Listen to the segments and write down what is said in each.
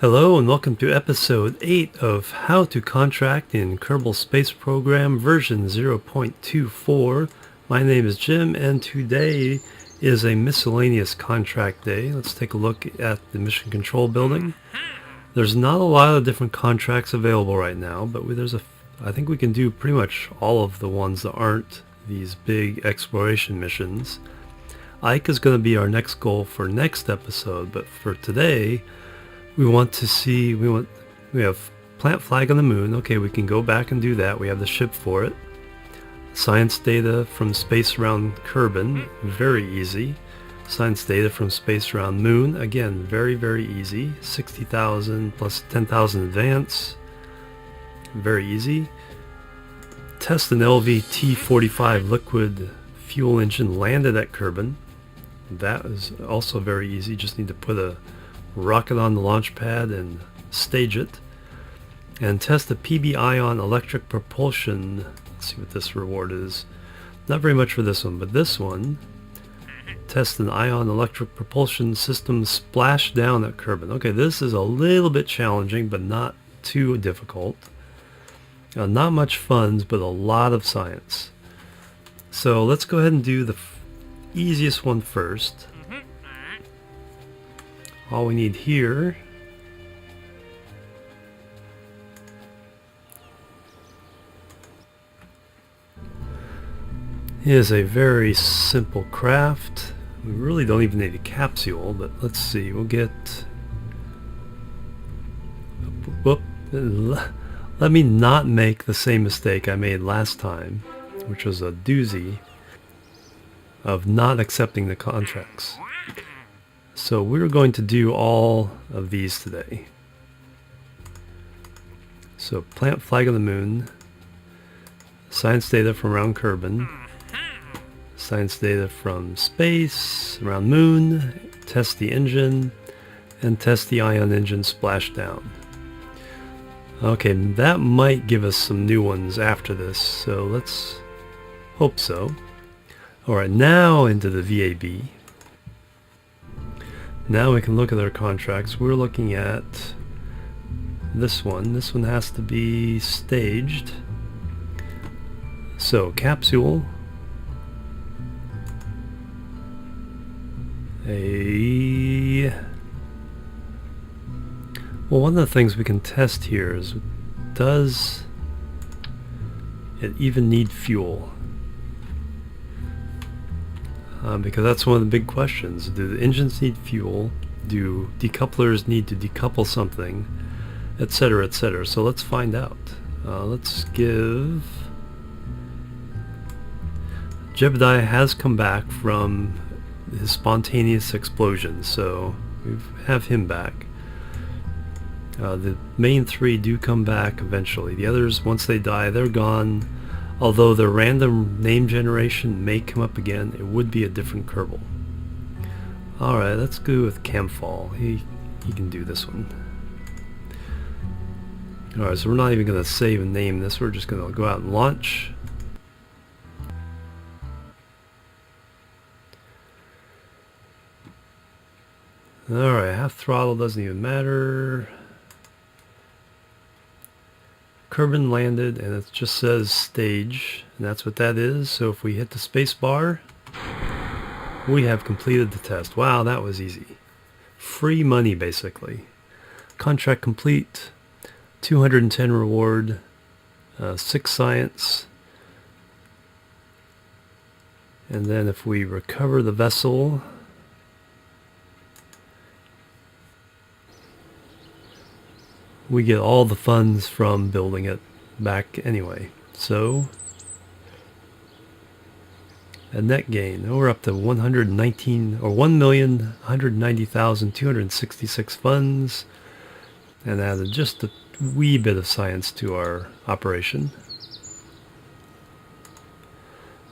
Hello and welcome to episode 8 of How to Contract in Kerbal Space Program version 0.24. My name is Jim and today is a miscellaneous contract day. Let's take a look at the Mission Control building. There's not a lot of different contracts available right now, but I think we can do pretty much all of the ones that aren't these big exploration missions. Ike is going to be our next goal for next episode, but for today we have plant flag on the moon. Okay, we can go back and do that. We have the ship for it. Science data from space around Kerbal, very easy. Science data from space around moon, again, very, very easy. 60,000 plus 10,000 advance, very easy. Test an LV-T-45 liquid fuel engine landed at Kerbal. That is also very easy. Just need to put a rocket on the launch pad and stage it. And test the PB ion electric propulsion. Let's see what this reward is. Not very much for this one, but this one. Test an ion electric propulsion system splashdown at Kerbal. Okay, this is a little bit challenging, but not too difficult. Not much funds, but a lot of science. So let's go ahead and do the easiest one first. All we need here is a very simple craft. We really don't even need a capsule, but let's see. We'll get... Let me not make the same mistake I made last time, which was a doozy of not accepting the contracts. So we're going to do all of these today. So plant flag on the moon, science data from around Kerbal, science data from space around moon, test the engine, and test the ion engine splashdown. Okay, that might give us some new ones after this, so let's hope so. Alright, now into the VAB. Now we can look at our contracts. We're looking at this one. This one has to be staged. So, capsule. Well, one of the things we can test here is, does it even need fuel? Because that's one of the big questions. Do the engines need fuel? Do decouplers need to decouple something? Etc., etc. So let's find out. Let's give... Jebediah has come back from his spontaneous explosion, so we have him back. The main three do come back eventually. The others, once they die, they're gone. Although the random name generation may come up again, it would be a different Kerbal. Alright, let's go with Camfall. He can do this one. Alright, so we're not even going to save and name this. We're just going to go out and launch. Alright, half throttle doesn't even matter. Kerbal landed, and it just says stage, and that's what that is. So if we hit the space bar, we have completed the test. Wow, that was easy. Free money, basically. Contract complete. 210 reward. 6 science. And then if we recover the vessel, we get all the funds from building it back anyway. So, a net gain. We're up to 1,190,266 funds, and added just a wee bit of science to our operation.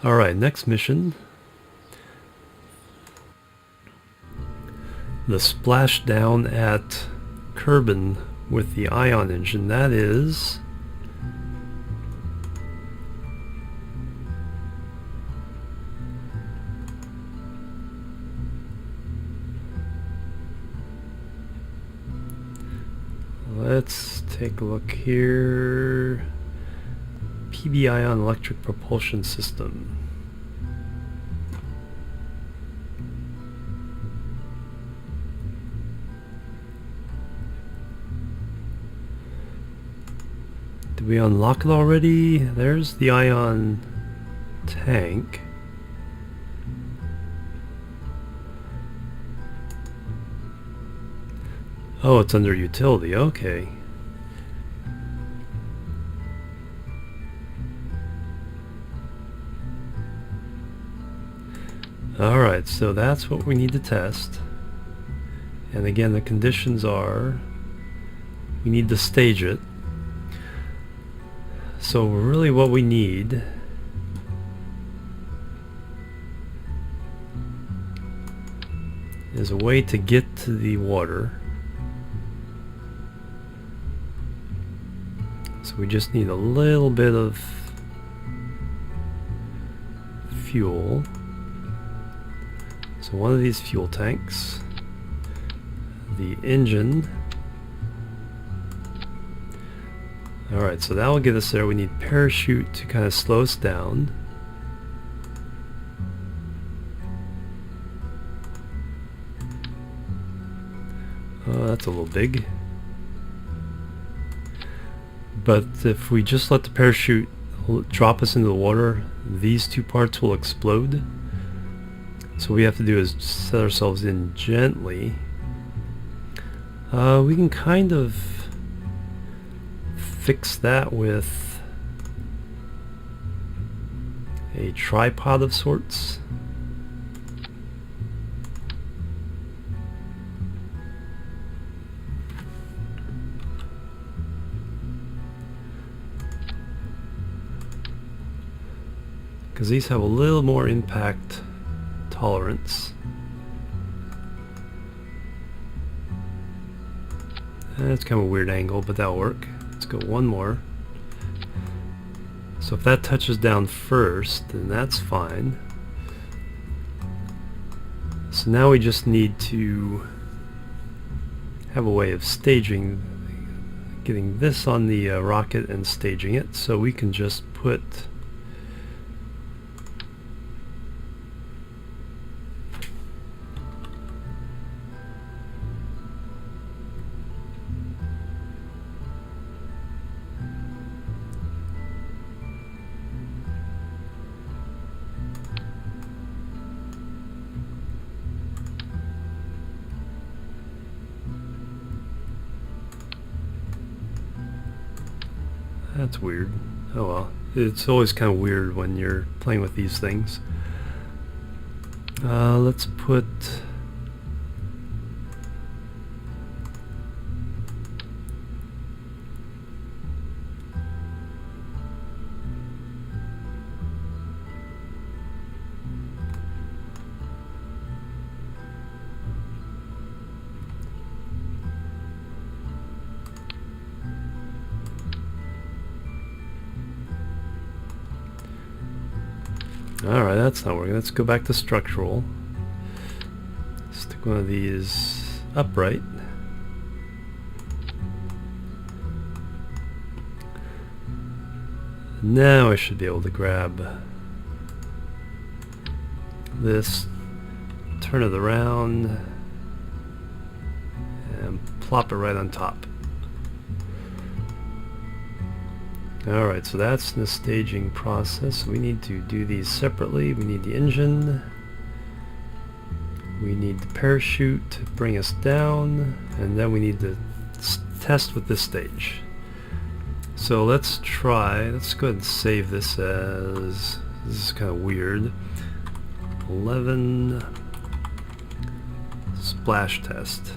Alright, next mission. The splashdown at Kerbal with the ion engine. That is Let's take a look here. PB-ion electric propulsion system. Did we unlock it already? There's the ion tank. Oh, it's under utility, okay. Alright, so that's what we need to test. And again, the conditions are we need to stage it. So really what we need is a way to get to the water. So we just need a little bit of fuel. So one of these fuel tanks, the engine. Alright, so that will get us there. We need parachute to kind of slow us down. Oh, that's a little big. But if we just let the parachute drop us into the water, these two parts will explode. So what we have to do is set ourselves in gently. We can kind of fix that with a tripod of sorts. Because these have a little more impact tolerance. That's kind of a weird angle, but that'll work. Let's go one more. So if that touches down first, then that's fine. So now we just need to have a way of staging, getting this on the rocket and staging it. So we can just put that's weird. Oh well. It's always kind of weird when you're playing with these things. Let's put alright, that's not working. Let's go back to structural. Stick one of these upright. Now I should be able to grab this, turn it around, and plop it right on top. Alright, so that's the staging process. We need to do these separately. We need the engine. We need the parachute to bring us down. And then we need to test with this stage. So let's try. Let's go ahead and save this as... This is kind of weird. 11 splash test.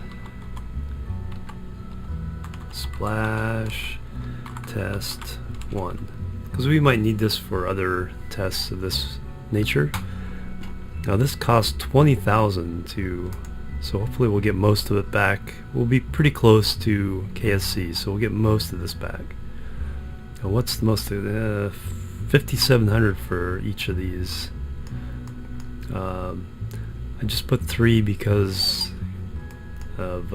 Splash test 1, because we might need this for other tests of this nature. Now this costs 20,000 to, so hopefully we'll get most of it back. We'll be pretty close to KSC, so we'll get most of this back. Now what's the most? 5,700 for each of these. I just put 3 because of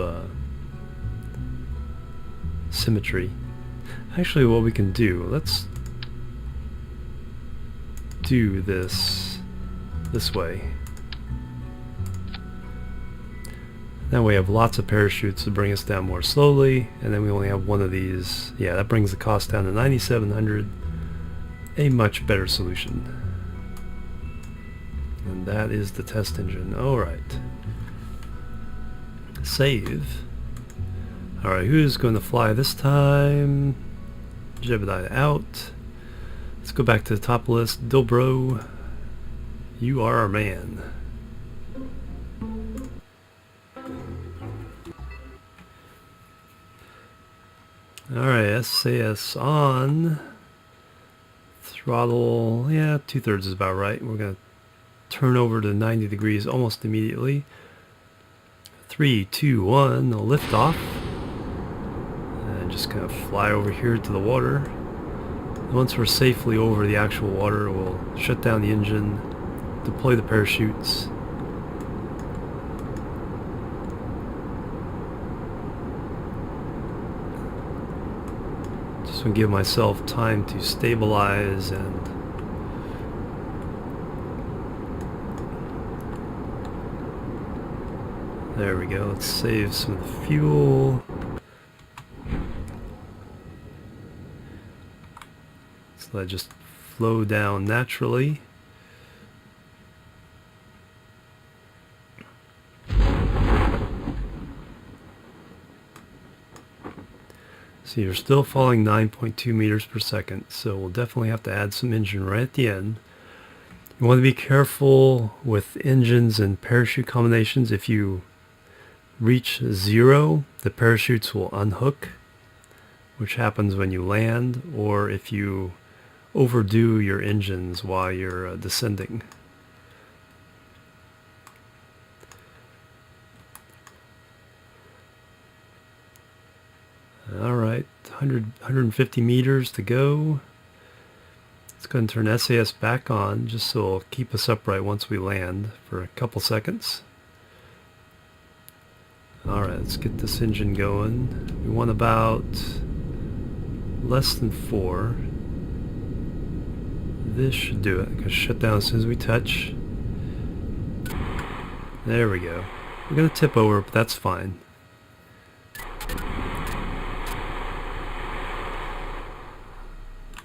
symmetry. Actually, what we can do, let's do this way. That way we have lots of parachutes to bring us down more slowly, and then we only have one of these. Yeah, that brings the cost down to 9,700. A much better solution. And that is the test engine. Alright. Save. Alright, who's going to fly this time? Jebediah out. Let's go back to the top list. Dobro, you are our man. Alright, SAS on. Throttle, yeah, 2/3 is about right. We're going to turn over to 90 degrees almost immediately. 3, 2, 1, lift off. And just kind of fly over here to the water. Once we're safely over the actual water, we'll shut down the engine, deploy the parachutes. Just want to give myself time to stabilize and there we go. Let's save some of the fuel. So let it just flow down naturally. So you're still falling 9.2 meters per second, so we'll definitely have to add some engine right at the end. You want to be careful with engines and parachute combinations. If you reach 0, the parachutes will unhook, which happens when you land, or if you overdo your engines while you're descending. Alright, 150 meters to go. Let's go ahead and turn SAS back on just so it'll keep us upright once we land for a couple seconds. Alright, let's get this engine going. We want about less than 4. This should do it. I'm going to shut down as soon as we touch. There we go. We're going to tip over, but that's fine.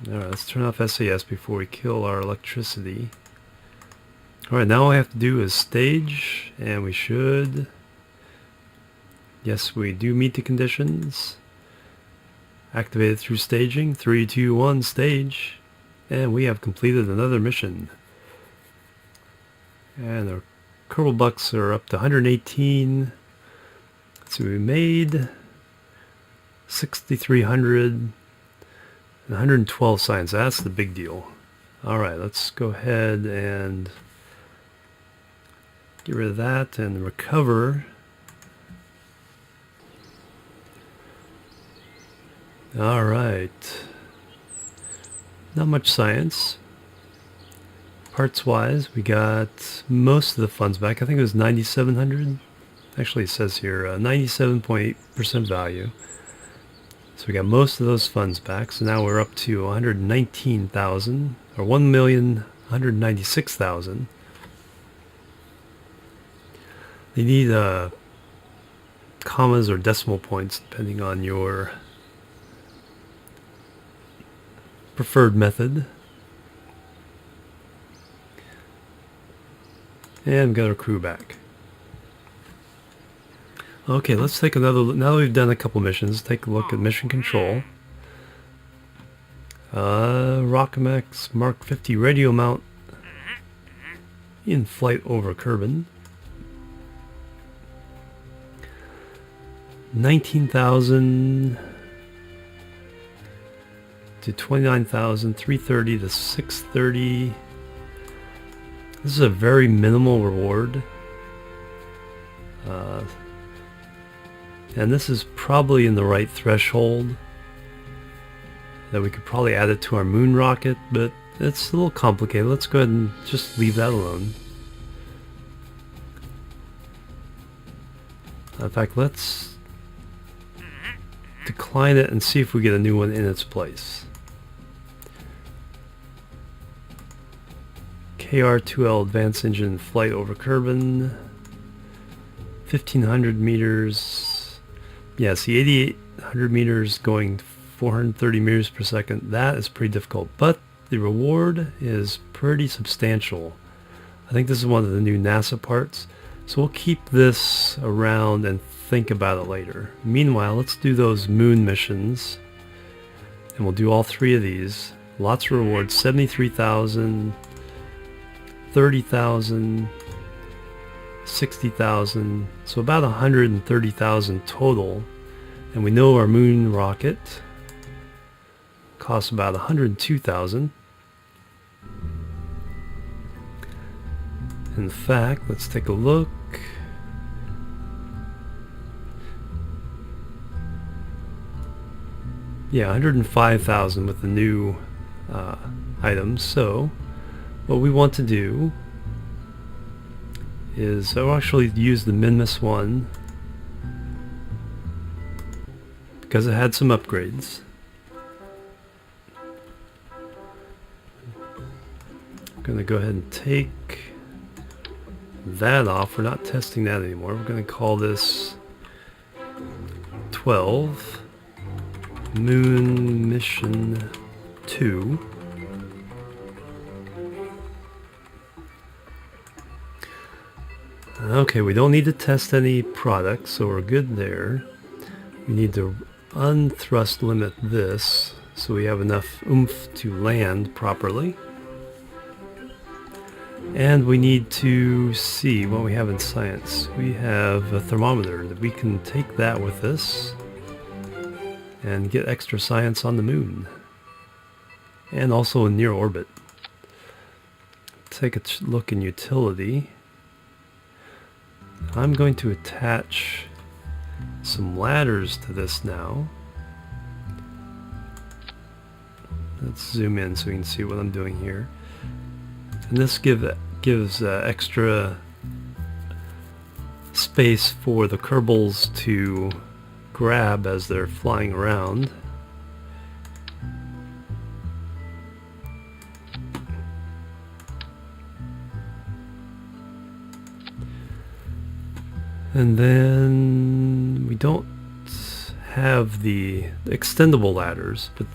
Alright, let's turn off SAS before we kill our electricity. Alright, now all we have to do is stage, and we should... Yes, we do meet the conditions. Activated through staging. 3, 2, 1, stage. And we have completed another mission. And our Kerbal bucks are up to 118. So we made 6,300. 112 science. That's the big deal. Alright, let's go ahead and get rid of that and recover. Alright. Not much science. Parts wise, we got most of the funds back. I think it was 9,700. Actually, it says here 97.8% value. So we got most of those funds back. So now we're up to 119,000 or 1,196,000. They need commas or decimal points depending on your preferred method. And got our crew back. Okay, let's take another look. Now that we've done a couple missions, take a look at mission control. Rockamex Mark 50 radio mount in flight over Kerbal. 19,000 to 29,000, 330 to 630. This is a very minimal reward. And this is probably in the right threshold that we could probably add it to our moon rocket, but it's a little complicated. Let's go ahead and just leave that alone. In fact, let's decline it and see if we get a new one in its place. KR2L Advanced Engine Flight over Kerbal. 1500 meters. Yeah, see, 8800 meters going 430 meters per second. That is pretty difficult, but the reward is pretty substantial. I think this is one of the new NASA parts, so we'll keep this around and think about it later. Meanwhile, let's do those moon missions, and we'll do all 3 of these. Lots of rewards: 73,000, 30,000, 60,000, so about 130,000 total. And we know our moon rocket costs about 102,000. In fact, let's take a look. Yeah, 105,000 with the new items. So what we want to do is I'll actually use the Minmus one because it had some upgrades. I'm going to go ahead and take that off. We're not testing that anymore. We're going to call this 12 Moon Mission 2. Okay, we don't need to test any products, so we're good there. We need to unthrust limit this so we have enough oomph to land properly. And we need to see what we have in science. We have a thermometer. We can take that with us and get extra science on the moon. And also in near orbit. Take a look in utility. I'm going to attach some ladders to this now. Let's zoom in so we can see what I'm doing here. And this gives extra space for the Kerbals to grab as they're flying around. And then we don't have the extendable ladders, but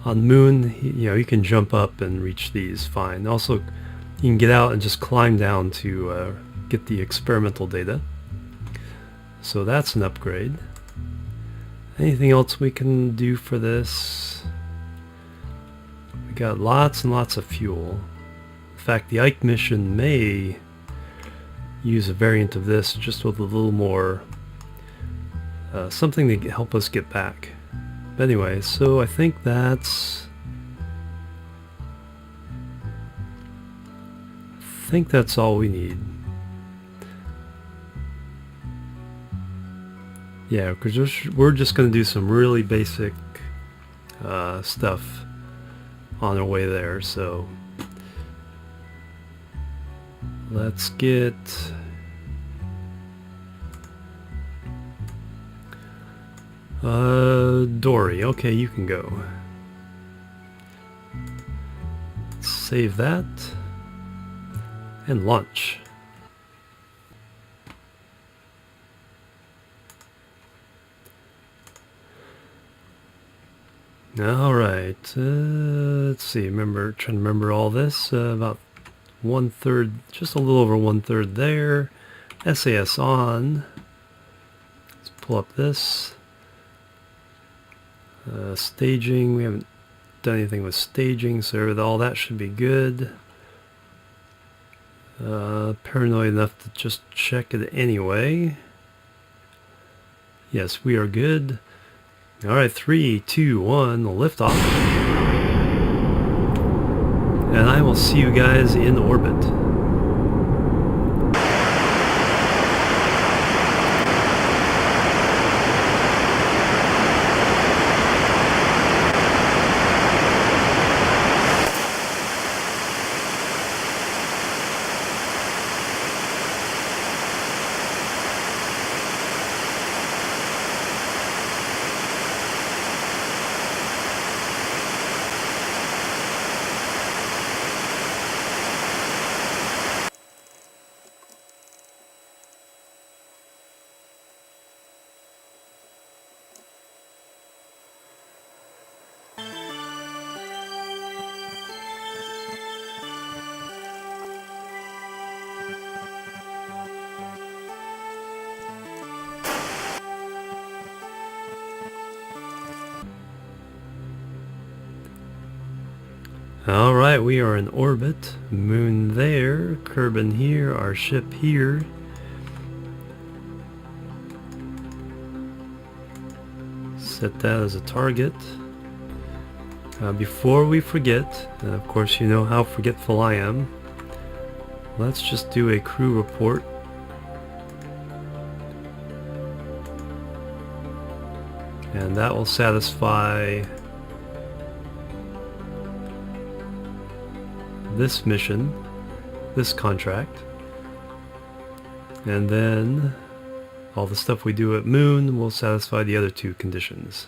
on Moon, you can jump up and reach these fine. Also, you can get out and just climb down to get the experimental data. So that's an upgrade. Anything else we can do for this? We got lots and lots of fuel. In fact, the Ike mission may use a variant of this just with a little more something to help us get back. But anyway, so I think that's all we need. Yeah, because we're just going to do some really basic stuff on our way there, so let's get Dory. Okay, you can go. Save that and launch. All right. Let's see. Trying to remember all this. About 1/3, just a little over 1/3 there. SAS on. Let's pull up this. Staging. We haven't done anything with staging, so all that should be good. Paranoid enough to just check it anyway. Yes, we are good. Alright, 3, 2, 1, liftoff. And I will see you guys in orbit. Alright, we are in orbit. Moon there, Kerbal here, our ship here. Set that as a target. Before we forget, and of course you know how forgetful I am, let's just do a crew report. And that will satisfy this mission, this contract. And then all the stuff we do at Moon will satisfy the other two conditions.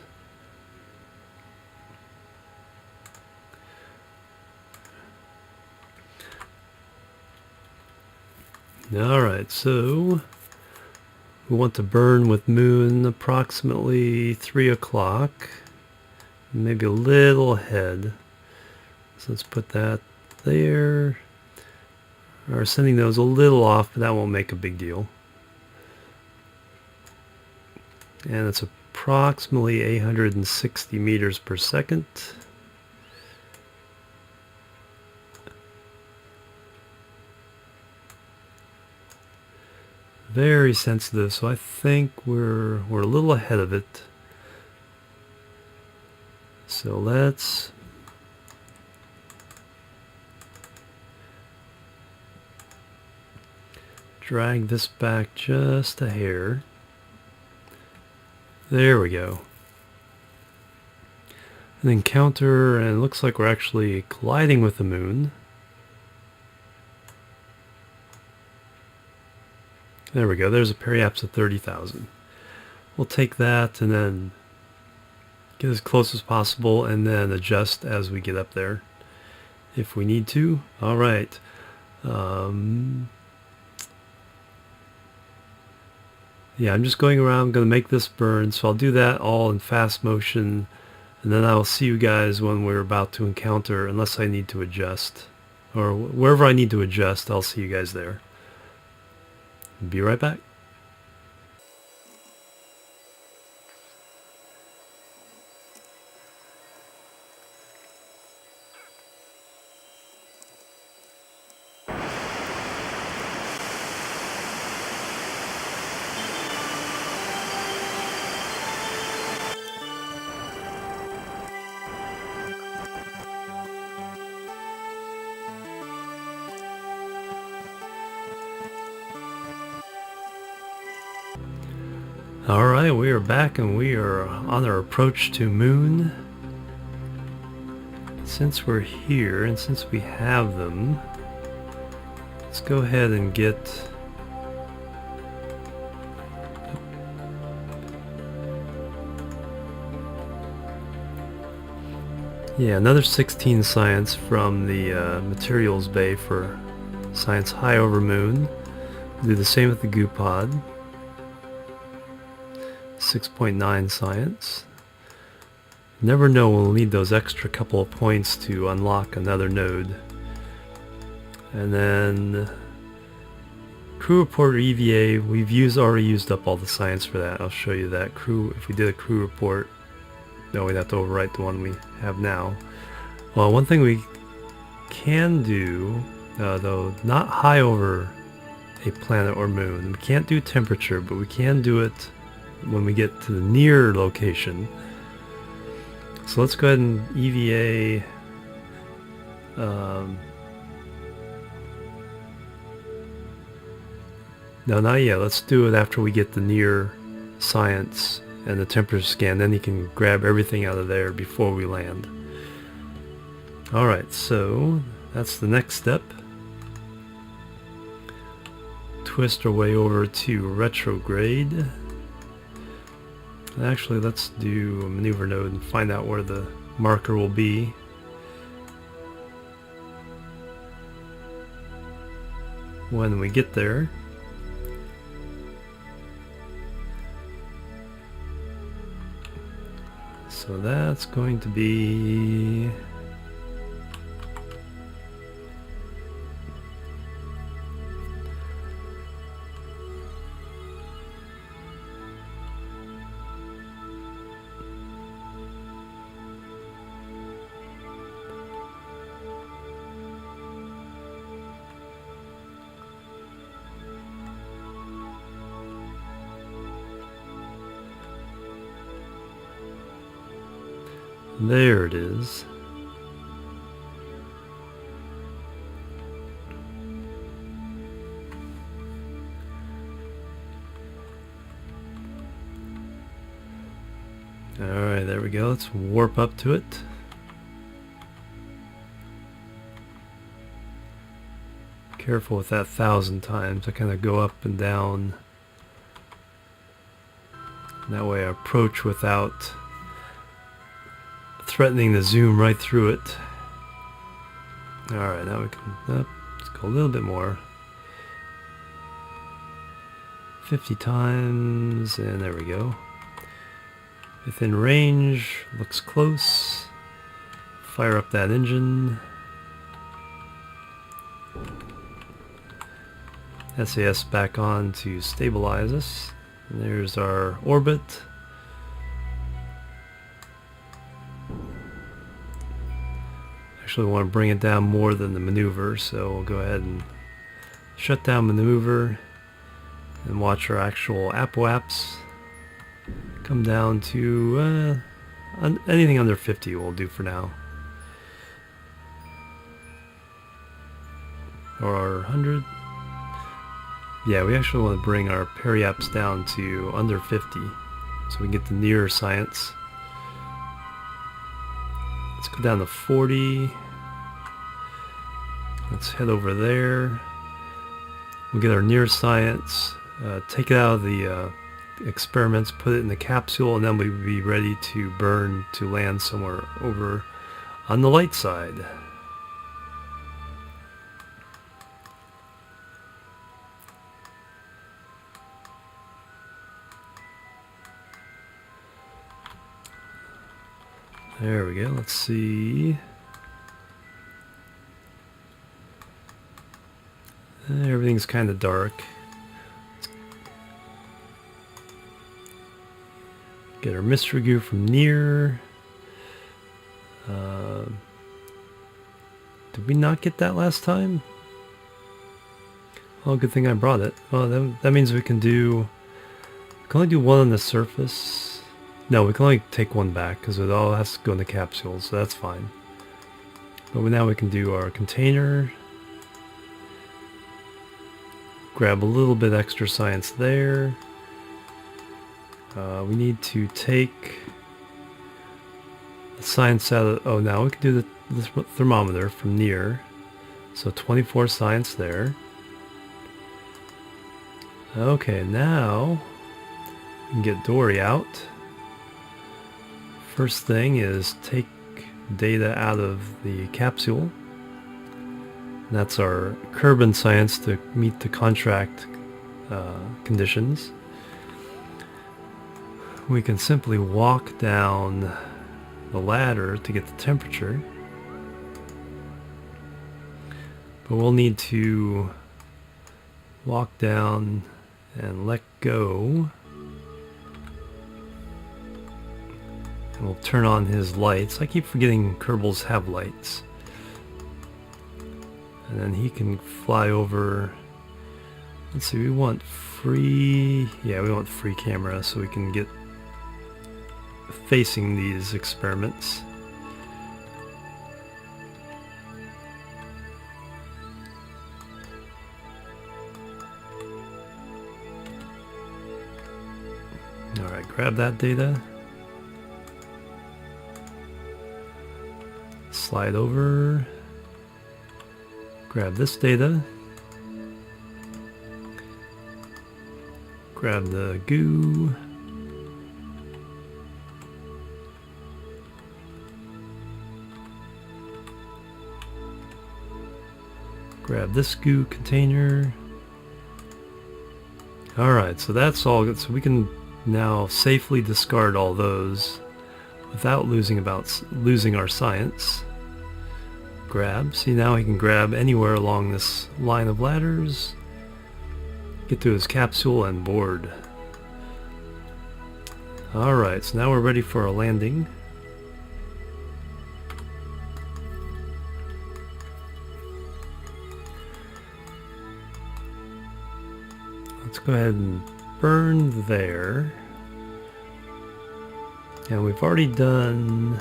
Alright, so we want to burn with Moon approximately 3 o'clock, maybe a little ahead. So let's put that there. Our sending those a little off, but that won't make a big deal. And it's approximately 860 meters per second. Very sensitive, so I think we're a little ahead of it. So let's drag this back just a hair. There we go. And then counter, and it looks like we're actually colliding with the Moon. There we go, there's a periapse of 30,000. We'll take that and then get as close as possible and then adjust as we get up there if we need to. Alright. Yeah, I'm just going around, going to make this burn, so I'll do that all in fast motion, and then I'll see you guys when we're about to encounter, unless I need to adjust. Or wherever I need to adjust, I'll see you guys there. Be right back. Alright, we are back and we are on our approach to Moon. Since we're here and since we have them, let's go ahead and get another 16 science from the materials bay for science high over Moon. We'll do the same with the goo pod. 6.9 science. Never know when we'll need those extra couple of points to unlock another node. And then crew report or EVA, we've already used up all the science for that. I'll show you that. Crew, if we did a crew report, no, we'd have to overwrite the one we have now. Well, one thing we can do, though not high over a planet or moon, we can't do temperature, but we can do it when we get to the near location. So let's go ahead and EVA no, not yet. Let's do it after we get the near science and the temperature scan. Then you can grab everything out of there before we land. Alright, so that's the next step. Twist our way over to retrograde. Actually, let's do a maneuver node and find out where the marker will be. When we get there. So that's going to be There it is. Alright, there we go. Let's warp up to it. Careful with that 1,000 times. I kind of go up and down. That way I approach without threatening to zoom right through it. Alright, now we can let's go a little bit more. 50 times, and there we go. Within range, looks close. Fire up that engine. SAS back on to stabilize us. And there's our orbit. Actually, we want to bring it down more than the maneuver, so we'll go ahead and shut down maneuver and watch our actual apoaps come down to anything under 50 will do for now. Or 100. Yeah, we actually want to bring our periaps down to under 50 so we can get the nearer science. Let's go down to 40. Let's head over there. We'll get our near science, take it out of the experiments, put it in the capsule, and then we'll be ready to burn to land somewhere over on the light side. There we go. Let's see. Everything's kind of dark. Get our mystery goo from near. Did we not get that last time? Oh, good thing I brought it. Well, that means we can only do one on the surface. No, we can only take one back because it all has to go in the capsule, so that's fine. But now we can do our container. Grab a little bit extra science there. We need to take the science out of... Oh, now we can do the thermometer from near. So 24 science there. Okay, now we can get Dory out. First thing is take data out of the capsule. And that's our Kerbal science to meet the contract conditions. We can simply walk down the ladder to get the temperature. But we'll need to walk down and let go. And we'll turn on his lights. I keep forgetting Kerbals have lights. And then he can fly over. Let's see, we want free... Yeah, we want free camera so we can get facing these experiments. Alright, grab that data. Slide over. Grab this data. Grab the goo. Grab this goo container. Alright, so that's all good. So we can now safely discard all those without losing our science. Grab. See, now he can grab anywhere along this line of ladders. Get to his capsule and board. Alright, so now we're ready for a landing. Let's go ahead and burn there. And we've already done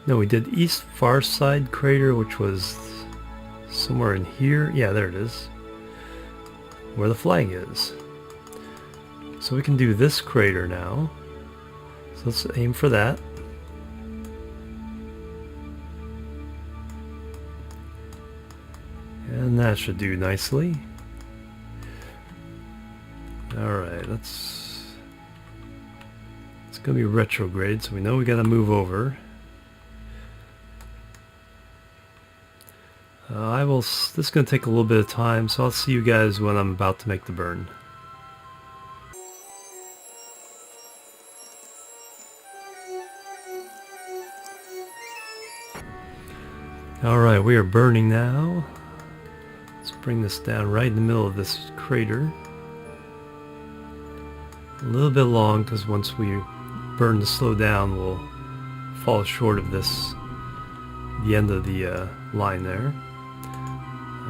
No, we did east far side crater, which was somewhere in here. Yeah, there it is. Where the flag is. So we can do this crater now. So let's aim for that. And that should do nicely. Alright, it's gonna be retrograde, so we know we gotta move over. This is gonna take a little bit of time, so I'll see you guys when I'm about to make the burn. Alright, we are burning now. Let's bring this down right in the middle of this crater. A little bit long, because once we burn to slow down, we'll fall short of this, the end of the line there.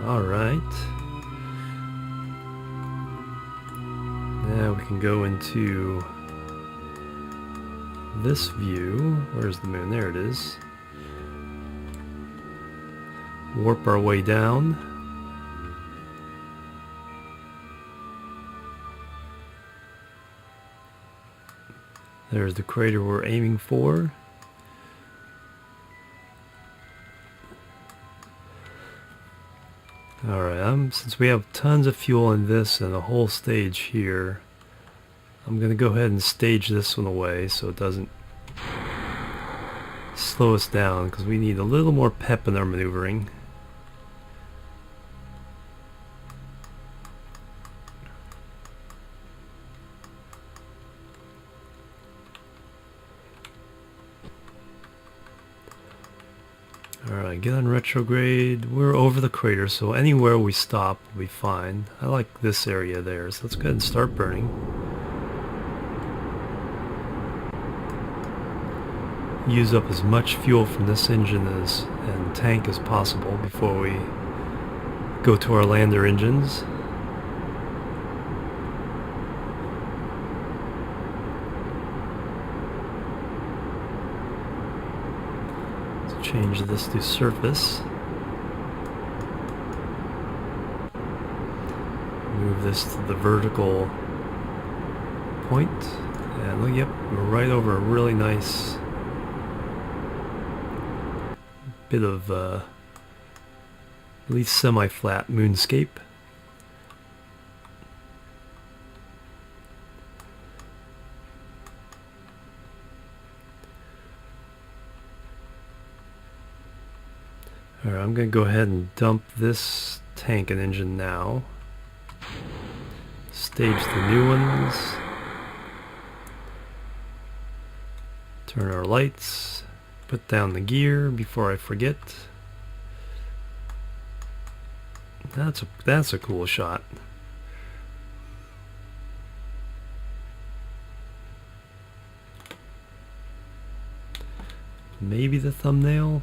Alright. Now we can go into this view. Where's the moon? There it is. Warp our way down. There's the crater we're aiming for. Alright, since we have tons of fuel in this and a whole stage here, I'm going to go ahead and stage this one away so it doesn't slow us down, because we need a little more pep in our maneuvering. Alright, get on retrograde. We're over the crater, so anywhere we stop will be fine. I like this area there, so let's go ahead and start burning. Use up as much fuel from this engine and tank as possible before we go to our lander engines. Change this to surface. Move this to the vertical point. And look, yep, we're right over a really nice bit of at least semi-flat moonscape. Alright, I'm going to go ahead and dump this tank and engine now. Stage the new ones. Turn our lights. Put down the gear before I forget. That's a cool shot. Maybe the thumbnail.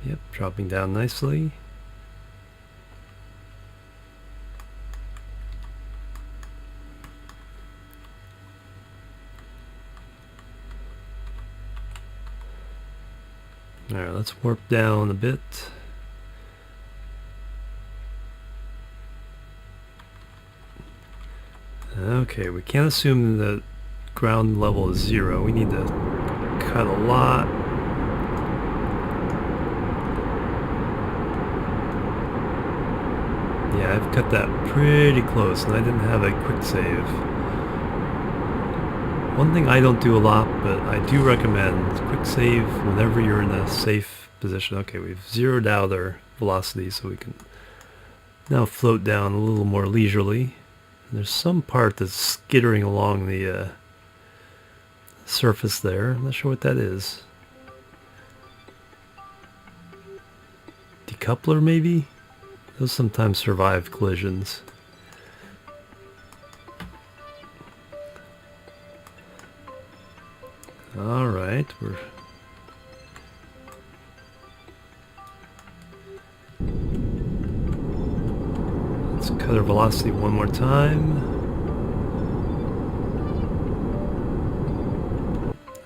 Yep, dropping down nicely. Alright, let's warp down a bit. Okay, we can't assume that ground level is 0. We need to cut a lot. Yeah, I've cut that pretty close, and I didn't have a quick save. One thing I don't do a lot, but I do recommend quick save whenever you're in a safe position. Okay, we've zeroed out our velocity, so we can now float down a little more leisurely. And there's some part that's skittering along the surface there. I'm not sure what that is. Decoupler, maybe? Those sometimes survive collisions. Alright, we're... Let's cut our velocity one more time.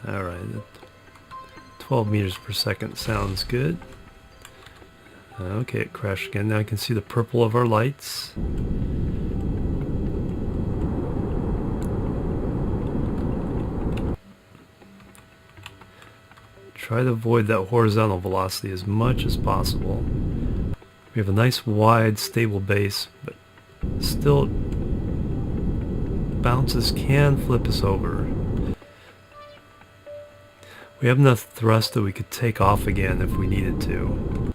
Alright, 12 meters per second sounds good. Okay, it crashed again. Now I can see the purple of our lights. Try to avoid that horizontal velocity as much as possible. We have a nice wide stable base, but still bounces can flip us over. We have enough thrust that we could take off again if we needed to.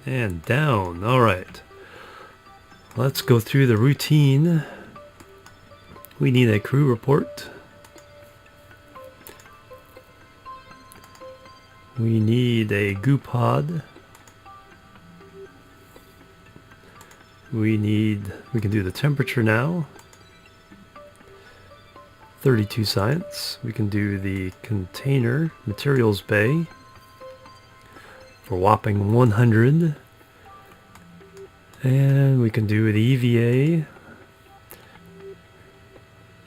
And down. Alright. Let's go through the routine. We need a crew report. We need a goo pod. We can do the temperature now. 32 science. We can do the container materials bay for whopping 100. And we can do the EVA.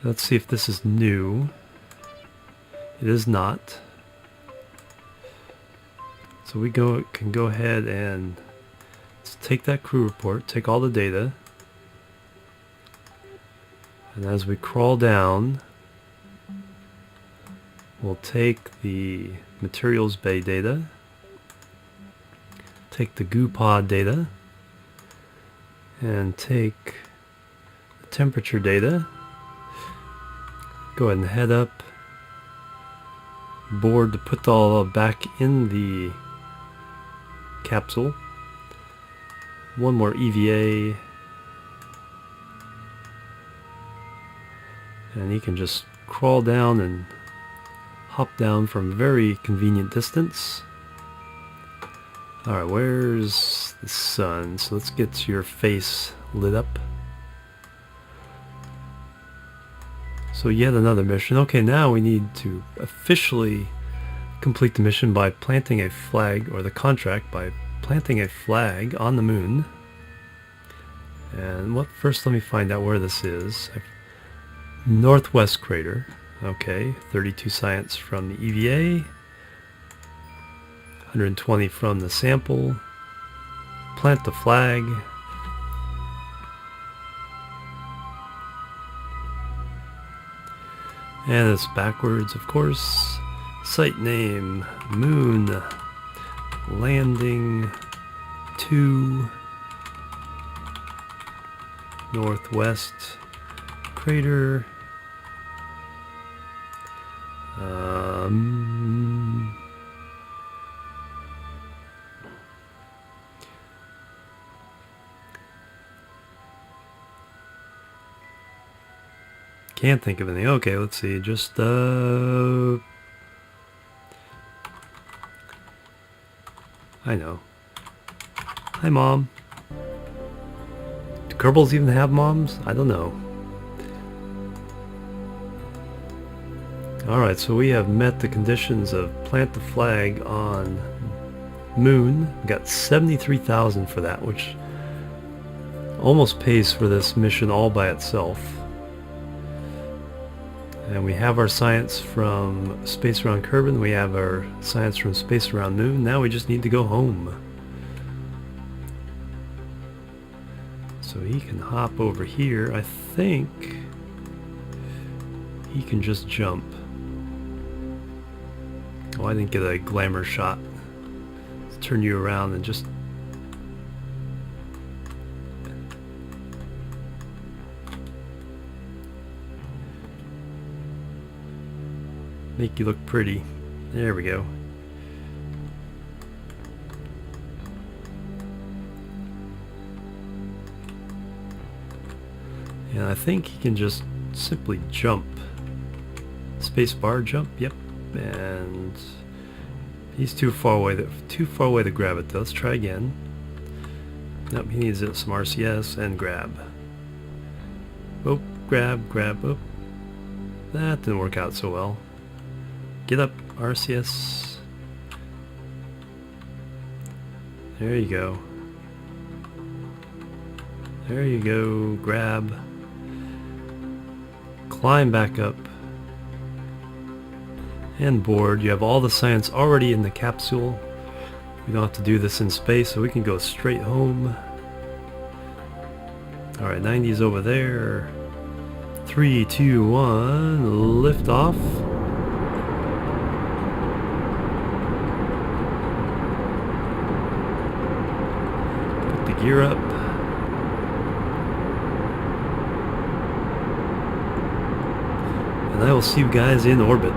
Let's see if this is new. It is not. So we can go ahead and let's take that crew report, take all the data, and as we crawl down, we'll take the materials bay data, take the goo pod data, and take the temperature data. Go ahead and head up board to put all back in the capsule. One more EVA, and he can just crawl down and hop down from a very convenient distance. Alright, where's the sun? So let's get your face lit up. So yet another mission. Okay, now we need to officially complete the mission by planting a flag, or the contract by planting a flag on the moon. And first let me find out where this is. Northwest crater. Okay, 32 science from the EVA, 120 from the sample. Plant the flag. And it's backwards, of course. Site name, Moon Landing 2, Northwest Crater. Can't think of anything. Okay, let's see. Just I know. Hi, Mom. Do Kerbals even have moms? I don't know. Alright, so we have met the conditions of plant the flag on Moon. We got 73,000 for that, which almost pays for this mission all by itself. And we have our science from Space Around Kerbal. We have our science from Space Around Moon. Now we just need to go home. So he can hop over here. I think he can just jump. Oh, I didn't get a glamour shot. Let's turn you around and just... make you look pretty. There we go. And I think he can just simply jump. Spacebar jump, yep. And he's too far away to grab it though. Let's try again. Nope, he needs some RCS and grab. Oh, grab. Oh, that didn't work out so well. Get up, RCS. There you go. There you go. Grab. Climb back up. And board. You have all the science already in the capsule. We don't have to do this in space, so we can go straight home. Alright, 90's over there. 3, 2, 1, lift off. Put the gear up. And I will see you guys in orbit.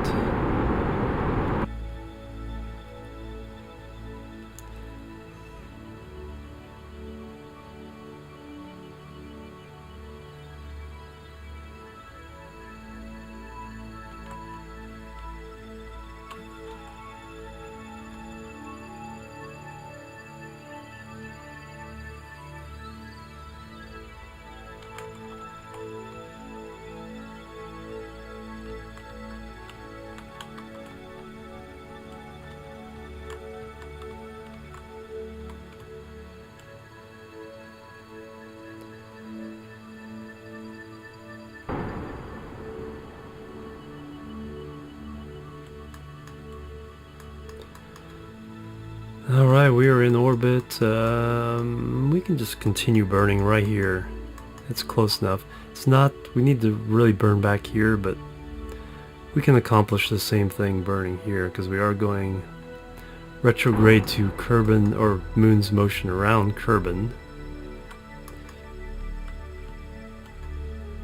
Alright, we are in orbit. We can just continue burning right here. It's close enough. It's not, we need to really burn back here, but we can accomplish the same thing burning here because we are going retrograde to Kerbal, or Moon's motion around Kerbal.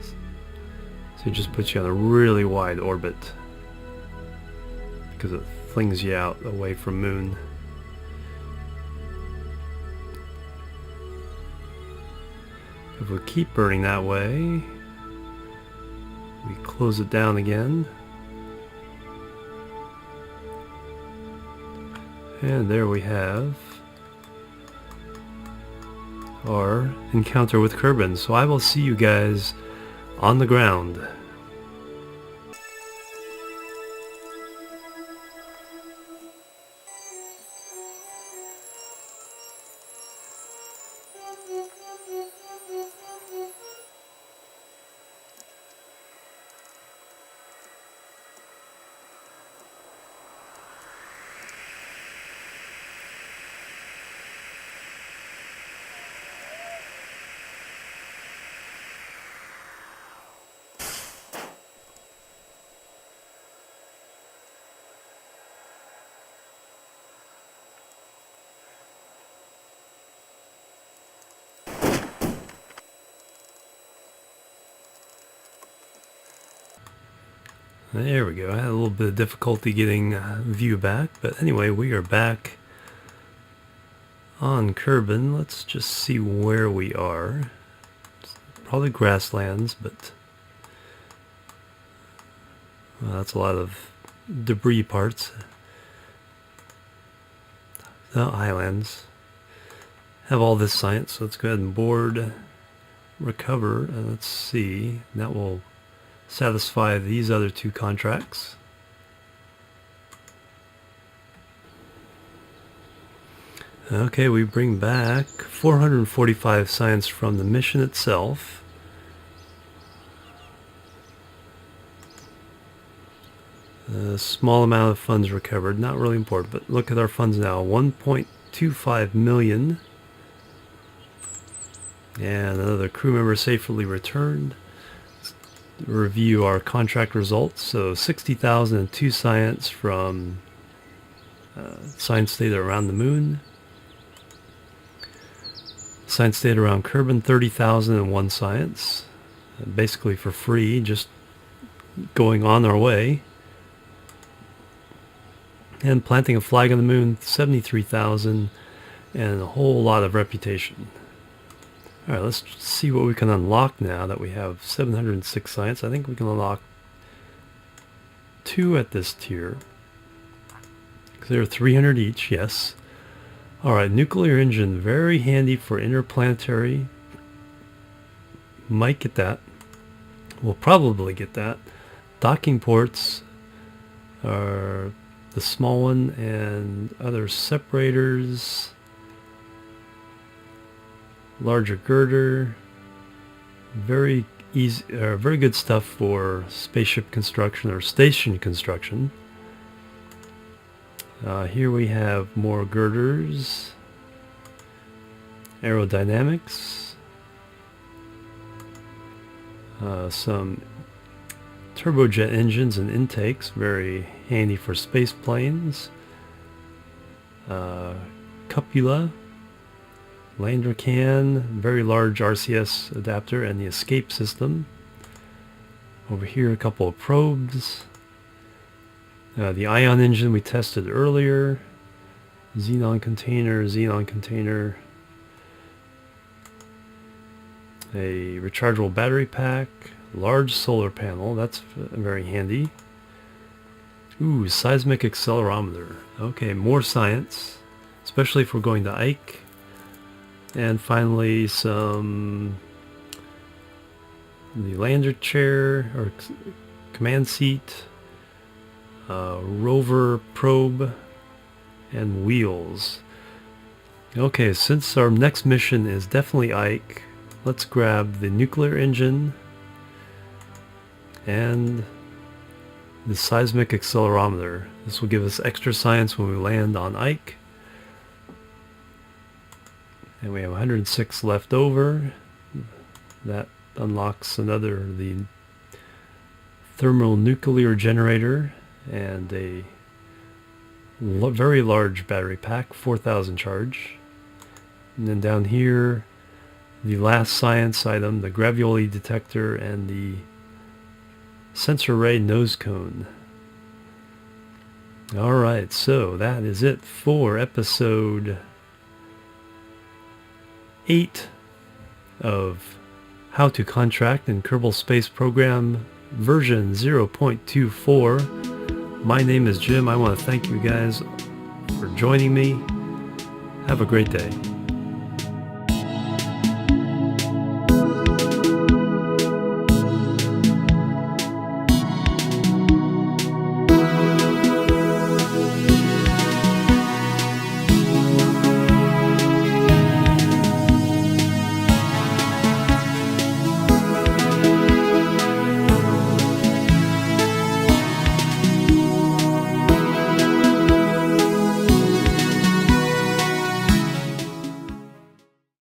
So it just puts you on a really wide orbit because it flings you out away from Moon. If we keep burning that way, we close it down again. And there we have our encounter with Kerbal. So I will see you guys on the ground. There we go. I had a little bit of difficulty getting view back, but anyway, we are back on Kerbal. Let's just see where we are. It's probably grasslands, but well, that's a lot of debris parts. No, highlands. Have all this science, so let's go ahead and board, recover, and let's see. That will satisfy these other two contracts. Okay, we bring back 445 science from the mission itself. A small amount of funds recovered, not really important, but look at our funds now, 1.25 million. And another crew member safely returned. Review our contract results. So 60,002 science from science data around the moon. Science data around Kerbal, 30,001 science. Basically for free, just going on our way. And planting a flag on the moon, 73,000, and a whole lot of reputation. Alright, let's see what we can unlock now that we have 706 science. I think we can unlock 2 at this tier. Because there are 300 each, yes. Alright, nuclear engine, very handy for interplanetary. Might get that. We'll probably get that. Docking ports are the small one, and other separators. larger girder. Very easy, very good stuff for spaceship construction or station construction. Here we have more girders, aerodynamics, some turbojet engines and intakes, very handy for space planes. Cupula, lander can, very large RCS adapter, and the escape system. Over here a couple of probes. The ion engine we tested earlier. Xenon container, a rechargeable battery pack, large solar panel, that's very handy. Ooh, seismic accelerometer. Okay, more science, especially if we're going to Ike. And finally the lander chair or command seat, rover probe, and wheels. Okay, since our next mission is definitely Ike, let's grab the nuclear engine and the seismic accelerometer. This will give us extra science when we land on Ike. And we have 106 left over. That unlocks the thermonuclear generator and a very large battery pack, 4,000 charge. And then down here, the last science item, the gravioli detector and the sensor array nose cone. Alright, so that is it for episode 8 of How to Contract in Kerbal Space Program version 0.24. My name is Jim. I want to thank you guys for joining me. Have a great day.